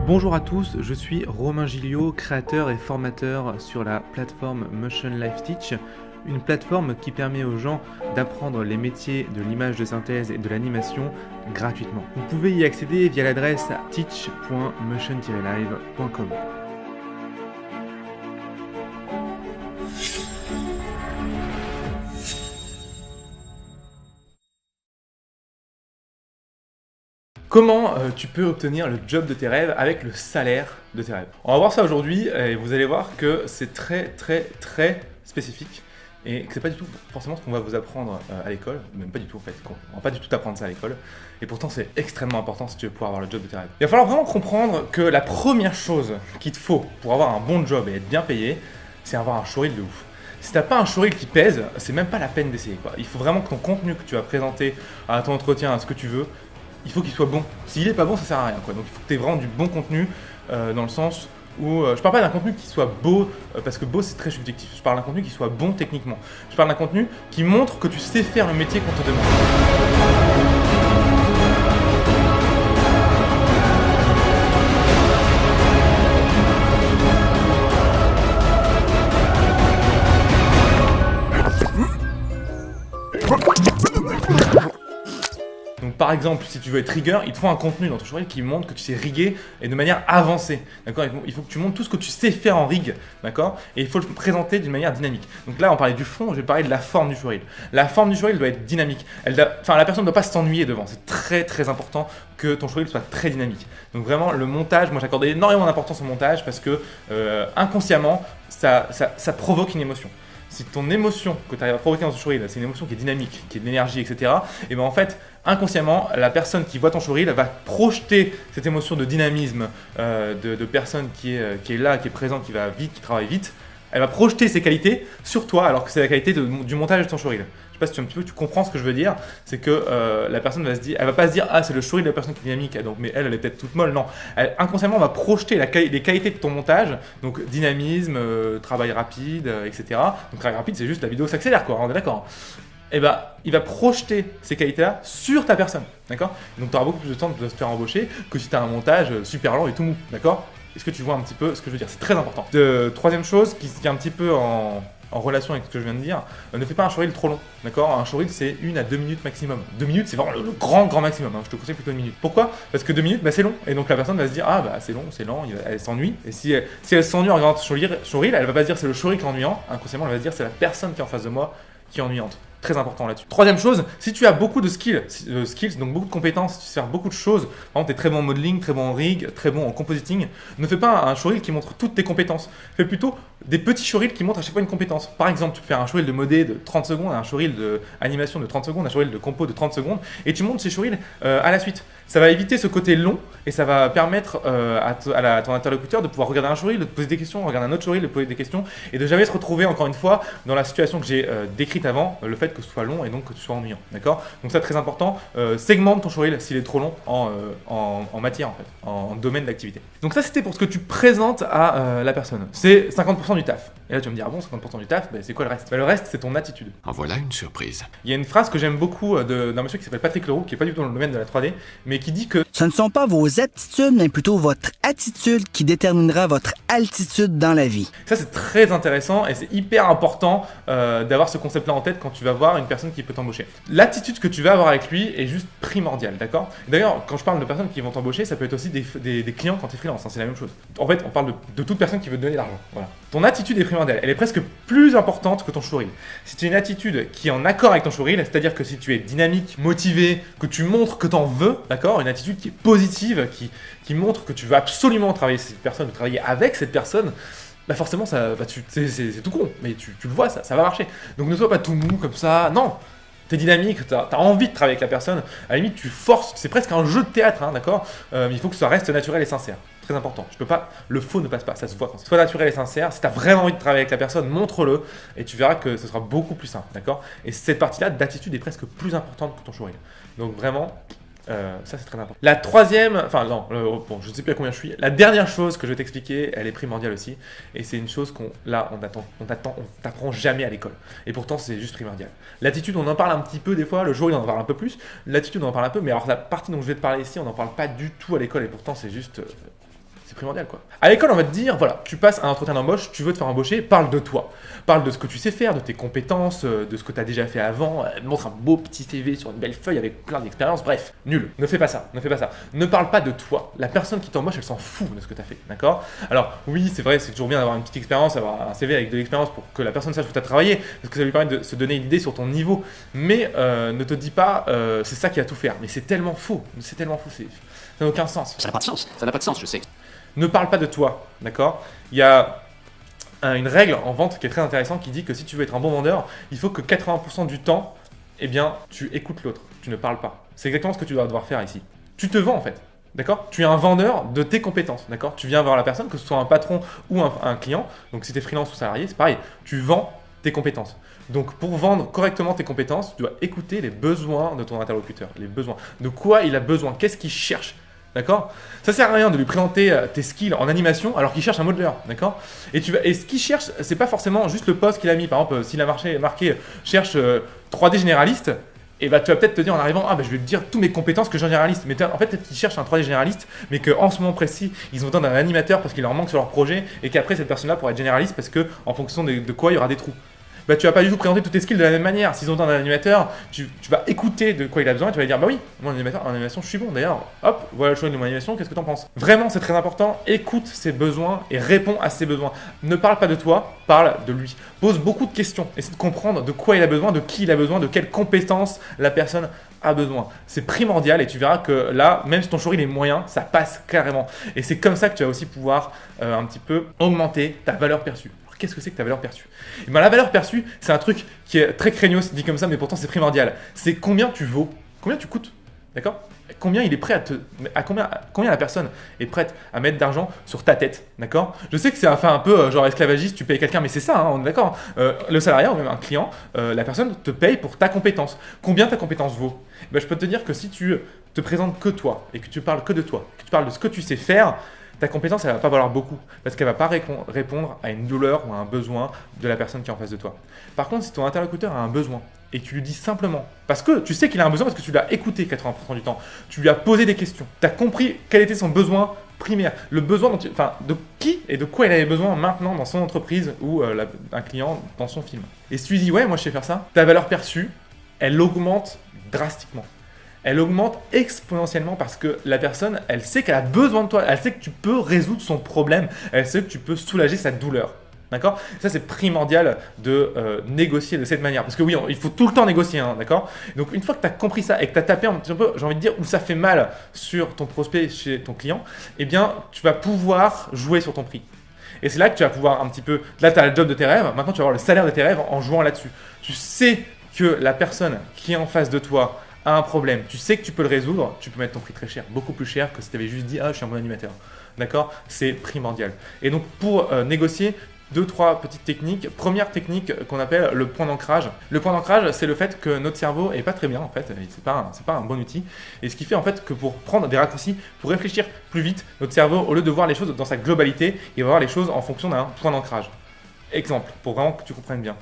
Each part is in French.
Bonjour à tous, je suis Romain Gilliot, créateur et formateur sur la plateforme Motion Life Teach, une plateforme qui permet aux gens d'apprendre les métiers de l'image de synthèse et de l'animation gratuitement. Vous pouvez y accéder via l'adresse teach.motion-live.com. Comment tu peux obtenir le job de tes rêves avec le salaire de tes rêves? On va voir ça aujourd'hui et vous allez voir que c'est très spécifique et que c'est pas du tout forcément ce qu'on va vous apprendre à l'école, même pas du tout en fait, on va pas du tout apprendre ça à l'école et pourtant c'est extrêmement important si tu veux pouvoir avoir le job de tes rêves. Il va falloir vraiment comprendre que la première chose qu'il te faut pour avoir un bon job et être bien payé, c'est avoir un showreel de ouf. Si t'as pas un showreel qui pèse, c'est même pas la peine d'essayer quoi. Il faut vraiment que ton contenu que tu vas présenter à ton entretien, à ce que tu veux, il faut qu'il soit bon. S'il est pas bon, ça sert à rien quoi. Donc il faut que tu aies vraiment du bon contenu dans le sens où je parle pas d'un contenu qui soit beau parce que beau c'est très subjectif. Je parle d'un contenu qui soit bon techniquement. Je parle d'un contenu qui montre que tu sais faire le métier qu'on te demande. Donc par exemple, si tu veux être rigueur, il te faut un contenu dans ton showreel qui montre que tu sais riguer et de manière avancée, d'accord. Il faut que tu montres tout ce que tu sais faire en rig, d'accord. Et il faut le présenter d'une manière dynamique. Donc là, on parlait du fond, je vais parler de la forme du showreel. La forme du showreel doit être dynamique. La personne ne doit pas s'ennuyer devant. C'est très important que ton showreel soit très dynamique. Donc vraiment, le montage, moi j'accorde énormément d'importance au montage parce que inconsciemment, ça provoque une émotion. Si ton émotion que tu arrives à provoquer dans ton showreel, c'est une émotion qui est dynamique, qui est de l'énergie, etc. Et bien en fait, inconsciemment, la personne qui voit ton showreel va projeter cette émotion de dynamisme, de personne qui est là, qui est présente, qui va vite, qui travaille vite. Elle va projeter ses qualités sur toi alors que c'est la qualité du montage de ton showreel. Je sais pas si tu comprends ce que je veux dire, c'est que la personne va elle va pas se dire ah c'est le showreel de la personne qui est dynamique, donc mais elle est peut-être toute molle, non. Inconsciemment on va projeter les qualités de ton montage, donc dynamisme, travail rapide, etc. Donc travail rapide c'est juste la vidéo s'accélère quoi, on est d'accord. Et il va projeter ces qualités-là sur ta personne, d'accord. Donc tu auras beaucoup plus de temps de se faire embaucher que si tu as un montage super lent et tout mou, d'accord. Est-ce que tu vois un petit peu ce que je veux dire? C'est très important. Troisième chose qui est un petit peu en relation avec ce que je viens de dire, ne fais pas un showreel trop long, d'accord. Un showreel c'est 1 à 2 minutes maximum. 2 minutes c'est vraiment le grand maximum, hein. Je te conseille plutôt 1 minute. Pourquoi? Parce que 2 minutes c'est long, et donc la personne va se dire ah c'est long, elle s'ennuie, et si elle s'ennuie en regardant ton showreel, elle va pas se dire c'est le showreel qui est ennuyant, inconsciemment elle va se dire c'est la personne qui est en face de moi qui est ennuyante. Très important là-dessus. Troisième chose, si tu as beaucoup de skills, donc beaucoup de compétences, tu sais faire beaucoup de choses, par exemple tu es très bon en modeling, très bon en rig, très bon en compositing, ne fais pas un showreel qui montre toutes tes compétences. Fais plutôt des petits showreels qui montrent à chaque fois une compétence. Par exemple, tu peux faire un showreel de modé de 30 secondes, un showreel d'animation de 30 secondes, un showreel de compo de 30 secondes, et tu montes ces showreels à la suite. Ça va éviter ce côté long et ça va permettre à ton interlocuteur de pouvoir regarder un showreel, de te poser des questions, regarder un autre showreel, de poser des questions et de jamais se retrouver encore une fois dans la situation que j'ai décrite avant, le fait que ce soit long et donc que tu sois ennuyant, d'accord. Donc ça très important, segmente ton showreel s'il est trop long en matière en fait, en domaine d'activité. Donc ça c'était pour ce que tu présentes à la personne, c'est 50% du taf. Et là tu vas me dire ah bon 50% du taf, c'est quoi le reste? Le reste c'est ton attitude. En voilà une surprise. Il y a une phrase que j'aime beaucoup d'un monsieur qui s'appelle Patrick Leroux, qui est pas du tout dans le domaine de la 3D, mais qui dit que ce ne sont pas vos aptitudes, mais plutôt votre attitude qui déterminera votre altitude dans la vie. Ça c'est très intéressant et c'est hyper important d'avoir ce concept-là en tête quand tu vas voir une personne qui peut t'embaucher. L'attitude que tu vas avoir avec lui est juste primordiale, d'accord. D'ailleurs, quand je parle de personnes qui vont t'embaucher, ça peut être aussi des clients quand tu es freelance, hein, c'est la même chose. En fait, on parle de toute personne qui veut te donner de l'argent. Voilà. Ton attitude est primordiale, elle est presque plus importante que ton showreel. Si tu as une attitude qui est en accord avec ton showreel, c'est-à-dire que si tu es dynamique, motivé, que tu montres que tu en veux, d'accord, une attitude qui est positive, qui montre que tu veux absolument travailler avec cette personne, travailler avec cette personne, forcément c'est tout con, mais tu le vois, ça va marcher. Donc ne sois pas tout mou comme ça, non. T'es dynamique, t'as envie de travailler avec la personne, à la limite tu forces, c'est presque un jeu de théâtre, hein, d'accord. Mais il faut que ça reste naturel et sincère, très important. Le faux ne passe pas, ça se voit quand c'est. Sois naturel et sincère, si t'as vraiment envie de travailler avec la personne, montre-le, et tu verras que ce sera beaucoup plus simple, d'accord. Et cette partie-là d'attitude est presque plus importante que ton showreel. Donc vraiment, Ça, c'est très important. La troisième, enfin non, bon, je ne sais plus à combien je suis. La dernière chose que je vais t'expliquer, elle est primordiale aussi. Et c'est une chose on t'apprend jamais à l'école. Et pourtant, c'est juste primordial. L'attitude, on en parle un petit peu des fois. Le jour, il en parle un peu plus. L'attitude, on en parle un peu. Mais alors, la partie dont je vais te parler ici, on n'en parle pas du tout à l'école. Et pourtant, c'est juste... c'est primordial quoi. À l'école, on va te dire, voilà, tu passes un entretien d'embauche, tu veux te faire embaucher, parle de toi. Parle de ce que tu sais faire, de tes compétences, de ce que tu as déjà fait avant, montre un beau petit CV sur une belle feuille avec plein d'expériences, bref, nul. Ne fais pas ça, ne fais pas ça. Ne parle pas de toi. La personne qui t'embauche, elle s'en fout de ce que tu as fait, d'accord? Alors, oui, c'est vrai, c'est toujours bien d'avoir une petite expérience, avoir un CV avec de l'expérience pour que la personne sache où tu as travaillé, parce que ça lui permet de se donner une idée sur ton niveau. Mais ne te dis pas, c'est ça qui va tout faire. Mais c'est tellement faux, ça n'a aucun sens. Ça n'a pas de sens, ça n'a pas de sens, je sais. Ne parle pas de toi, d'accord? Il y a une règle en vente qui est très intéressante qui dit que si tu veux être un bon vendeur, il faut que 80% du temps, eh bien, tu écoutes l'autre, tu ne parles pas. C'est exactement ce que tu dois devoir faire ici. Tu te vends en fait, d'accord? Tu es un vendeur de tes compétences, d'accord? Tu viens voir la personne, que ce soit un patron ou un client, donc si tu es freelance ou salarié, c'est pareil, tu vends tes compétences. Donc pour vendre correctement tes compétences, tu dois écouter les besoins de ton interlocuteur, les besoins. De quoi il a besoin, qu'est-ce qu'il cherche? D'accord? Ça sert à rien de lui présenter tes skills en animation alors qu'il cherche un modeleur, d'accord? Et ce qu'il cherche, c'est pas forcément juste le poste qu'il a mis. Par exemple, s'il a marqué cherche 3D généraliste, et bah tu vas peut-être te dire en arrivant, je vais te dire toutes mes compétences que j'ai en généraliste. Mais en fait, peut-être qu'ils cherchent un 3D généraliste, mais qu'en ce moment précis, ils ont besoin d'un animateur parce qu'il leur manque sur leur projet, et qu'après cette personne-là pourra être généraliste parce que en fonction de quoi il y aura des trous. Bah, tu vas pas du tout présenter tous tes skills de la même manière. S'ils ont besoin d'un animateur, tu vas écouter de quoi il a besoin et tu vas lui dire, bah oui, moi en animation, je suis bon. D'ailleurs, hop, voilà le choix de mon animation, qu'est-ce que t'en penses? Vraiment, c'est très important. Écoute ses besoins et réponds à ses besoins. Ne parle pas de toi, parle de lui. Pose beaucoup de questions. Essaie de comprendre de quoi il a besoin, de qui il a besoin, de quelles compétences la personne a besoin. C'est primordial et tu verras que là, même si ton showreel est moyen, ça passe carrément. Et c'est comme ça que tu vas aussi pouvoir un petit peu augmenter ta valeur perçue. Qu'est-ce que c'est que ta valeur perçue? Et ben, la valeur perçue, c'est un truc qui est très craignos, dit comme ça, mais pourtant c'est primordial. C'est combien tu vaux, combien tu coûtes, d'accord? Combien il est prêt combien la personne est prête à mettre d'argent sur ta tête, d'accord? Je sais que c'est un peu genre esclavagiste, tu payes quelqu'un, mais c'est ça, hein, on est d'accord. Le salariat ou même un client, la personne te paye pour ta compétence. Combien ta compétence vaut? Ben, je peux te dire que si tu te présentes que toi et que tu parles que de toi, que tu parles de ce que tu sais faire, ta compétence, elle va pas valoir beaucoup parce qu'elle va pas répondre à une douleur ou à un besoin de la personne qui est en face de toi. Par contre, si ton interlocuteur a un besoin et que tu lui dis simplement, parce que tu sais qu'il a un besoin parce que tu l'as écouté 80% du temps, tu lui as posé des questions, tu as compris quel était son besoin primaire, le besoin de qui et de quoi il avait besoin maintenant dans son entreprise ou un client dans son film. Et si tu lui dis, ouais, moi je sais faire ça, ta valeur perçue, elle augmente drastiquement. Elle augmente exponentiellement parce que la personne, elle sait qu'elle a besoin de toi, elle sait que tu peux résoudre son problème, elle sait que tu peux soulager sa douleur. D'accord? Ça, c'est primordial de négocier de cette manière. Parce que oui, il faut tout le temps négocier, hein, d'accord? Donc, une fois que tu as compris ça et que tu as tapé un petit peu, j'ai envie de dire, où ça fait mal sur ton prospect, chez ton client, eh bien, tu vas pouvoir jouer sur ton prix. Et c'est là que tu vas pouvoir un petit peu... Là, tu as le job de tes rêves, maintenant tu vas avoir le salaire de tes rêves en jouant là-dessus. Tu sais que la personne qui est en face de toi a un problème, tu sais que tu peux le résoudre, tu peux mettre ton prix très cher, beaucoup plus cher que si tu avais juste dit « Ah, je suis un bon animateur ». D'accord? C'est primordial. Et donc, pour négocier, 2-3 petites techniques. Première technique qu'on appelle le point d'ancrage. Le point d'ancrage, c'est le fait que notre cerveau est pas très bien en fait, c'est pas un bon outil. Et ce qui fait en fait que pour prendre des raccourcis, pour réfléchir plus vite, notre cerveau, au lieu de voir les choses dans sa globalité, il va voir les choses en fonction d'un point d'ancrage. Exemple, pour vraiment que tu comprennes bien.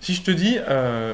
Si je te dis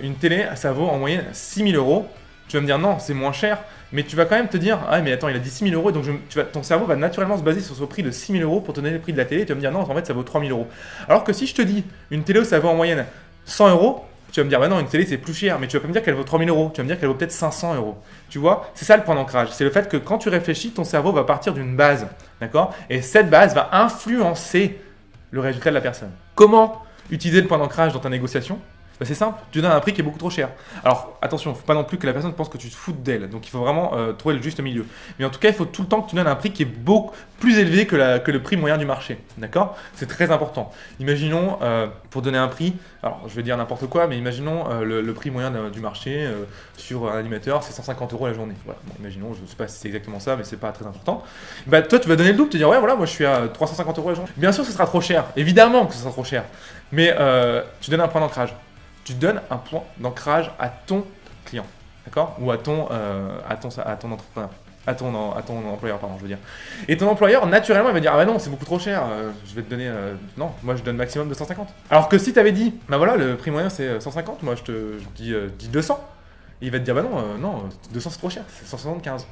une télé, ça vaut en moyenne 6 000 €, tu vas me dire non, c'est moins cher, mais tu vas quand même te dire ah mais attends, il a dit 6 000 €, donc ton cerveau va naturellement se baser sur ce prix de 6 000 € pour te donner le prix de la télé, et tu vas me dire non, en fait ça vaut 3 000 €. Alors que si je te dis une télé ça vaut en moyenne 100 €, tu vas me dire bah non, une télé c'est plus cher, mais tu vas pas me dire qu'elle vaut 3 000 €, tu vas me dire qu'elle vaut peut-être 500 €. Tu vois, c'est ça le point d'ancrage, c'est le fait que quand tu réfléchis, ton cerveau va partir d'une base, d'accord? Et cette base va influencer le résultat de la personne. Comment utiliser le point d'ancrage dans ta négociation? Bah c'est simple, tu donnes un prix qui est beaucoup trop cher. Alors attention, il ne faut pas non plus que la personne pense que tu te fous d'elle, donc il faut vraiment trouver le juste milieu. Mais en tout cas, il faut tout le temps que tu donnes un prix qui est beaucoup plus élevé que le prix moyen du marché. D'accord? C'est très important. Imaginons, pour donner un prix, alors je vais dire n'importe quoi, mais imaginons le prix moyen du marché sur un animateur, c'est 150 € la journée. Voilà. Bon, imaginons, je ne sais pas si c'est exactement ça, mais c'est pas très important. Bah, toi, tu vas donner le double, tu vas dire ouais, voilà, moi je suis à 350 € la journée. Bien sûr, ce sera trop cher. Évidemment que ce sera trop cher. Mais tu donnes un point d'ancrage. Tu donnes un point d'ancrage à ton client. d'accord? Ou à ton entrepreneur. À ton employeur, pardon, je veux dire. Et ton employeur, naturellement, il va dire ah bah non, c'est beaucoup trop cher, je vais te donner. Non, moi je donne maximum 250. Alors que si tu avais dit bah voilà, le prix moyen c'est 150, moi je dis 200, il va te dire bah non, non, 200 c'est trop cher, c'est 175.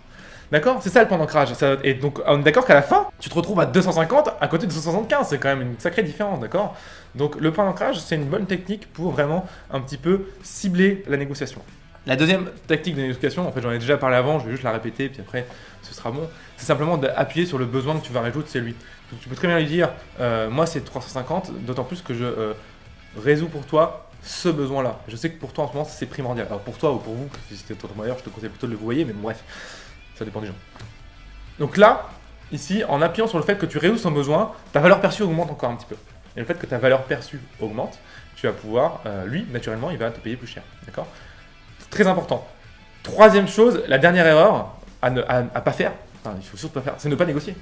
D'accord? C'est ça le point d'ancrage. Et donc on est d'accord qu'à la fin, tu te retrouves à 250 à côté de 275, c'est quand même une sacrée différence, d'accord? Donc le point d'ancrage, c'est une bonne technique pour vraiment un petit peu cibler la négociation. La deuxième tactique de négociation, en fait j'en ai déjà parlé avant, je vais juste la répéter, puis après ce sera bon, c'est simplement d'appuyer sur le besoin que tu vas résoudre, c'est lui. Donc tu peux très bien lui dire, moi c'est 350, d'autant plus que je résous pour toi ce besoin-là. Je sais que pour toi en ce moment c'est primordial. Alors pour toi ou pour vous, si c'était ton employeur, je te conseille plutôt de le voyer, mais bon, bref, ça dépend des gens. Donc là, ici, en appuyant sur le fait que tu résous son besoin, ta valeur perçue augmente encore un petit peu. Et le fait que ta valeur perçue augmente, tu vas pouvoir, lui, naturellement, il va te payer plus cher. D'accord ? Très important. Troisième chose, la dernière erreur à pas faire, enfin, il faut surtout pas faire, c'est ne pas négocier.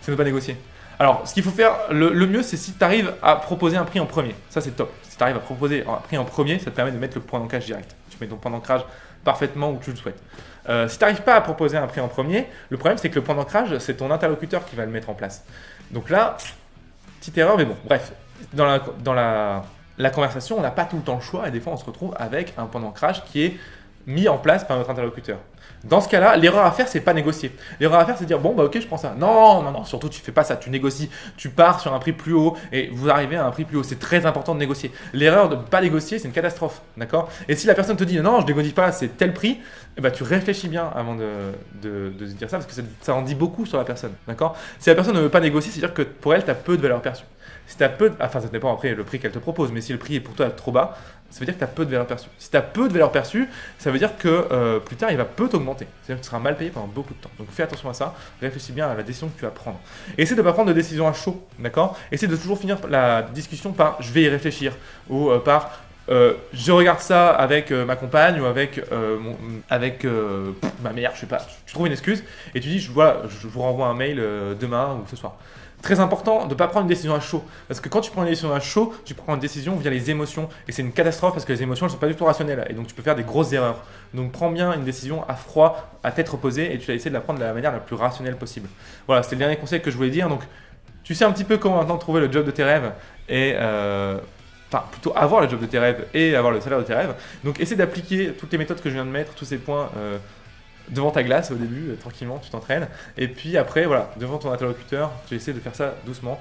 C'est ne pas négocier. Alors, ce qu'il faut faire, le mieux, c'est si tu arrives à proposer un prix en premier. Ça, c'est top. Si tu arrives à proposer un prix en premier, ça te permet de mettre le point d'ancrage direct. Tu mets ton point d'ancrage parfaitement où tu le souhaites. Si tu n'arrives pas à proposer un prix en premier, le problème, c'est que le point d'ancrage, c'est ton interlocuteur qui va le mettre en place. Donc là, petite erreur, mais bon, bref. Dans la conversation, on n'a pas tout le temps le choix et des fois, on se retrouve avec un point d'ancrage qui est mis en place par notre interlocuteur. Dans ce cas-là, l'erreur à faire, c'est pas négocier. L'erreur à faire, c'est dire bon bah ok, je prends ça. Non, non, non, surtout tu fais pas ça, tu négocies, tu pars sur un prix plus haut et vous arrivez à un prix plus haut. C'est très important de négocier. L'erreur de ne pas négocier, c'est une catastrophe, d'accord? Et si la personne te dit non, je négocie pas, c'est tel prix, eh ben, tu réfléchis bien avant de dire ça parce que ça en dit beaucoup sur la personne, d'accord? Si la personne ne veut pas négocier, c'est-à-dire que pour elle, tu as peu de valeur perçue. Si tu as enfin ça dépend après le prix qu'elle te propose, mais si le prix est pour toi trop bas, ça veut dire que tu as peu de valeur perçue. Si tu as peu de valeur perçue, ça veut dire que plus tard, il va peu t'augmenter. C'est-à-dire que tu seras mal payé pendant beaucoup de temps. Donc fais attention à ça, réfléchis bien à la décision que tu vas prendre. Essaie de ne pas prendre de décision à chaud, d'accord? Essaie de toujours finir la discussion par « je vais y réfléchir » ou par je regarde ça avec ma compagne ou avec ma mère, je sais pas. Tu trouves une excuse et tu dis je vous renvoie un mail demain ou ce soir. Très important de ne pas prendre une décision à chaud. Parce que quand tu prends une décision à chaud, tu prends une décision via les émotions. Et c'est une catastrophe parce que les émotions, elles ne sont pas du tout rationnelles. Et donc, tu peux faire des grosses erreurs. Donc, prends bien une décision à froid, à tête reposée, et tu vas essayer de la prendre de la manière la plus rationnelle possible. Voilà, c'était le dernier conseil que je voulais dire. Donc, tu sais un petit peu comment maintenant trouver le job de tes rêves. Et enfin, plutôt avoir le job de tes rêves et avoir le salaire de tes rêves. Donc, essaie d'appliquer toutes les méthodes que je viens de mettre, tous ces points devant ta glace au début, tranquillement, tu t'entraînes. Et puis après, voilà, devant ton interlocuteur, tu essaies de faire ça doucement,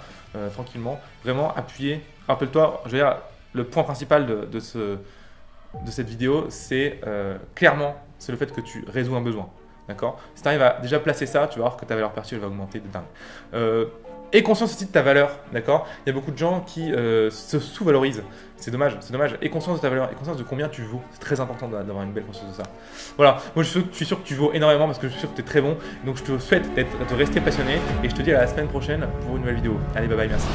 tranquillement. Vraiment appuyer. Rappelle-toi, je veux dire, le point principal de cette vidéo, c'est clairement, c'est le fait que tu résous un besoin. D'accord? Si tu arrives à déjà placer ça, tu vas voir que ta valeur perçue elle va augmenter de dingue. Et conscience aussi de ta valeur, d'accord? Il y a beaucoup de gens qui se sous-valorisent. C'est dommage, c'est dommage. Et conscience de ta valeur, et conscience de combien tu vaux. C'est très important d'avoir une belle conscience de ça. Voilà, moi je suis sûr que tu vaux énormément parce que je suis sûr que tu es très bon. Donc je te souhaite de rester passionné et je te dis à la semaine prochaine pour une nouvelle vidéo. Allez, bye bye, merci.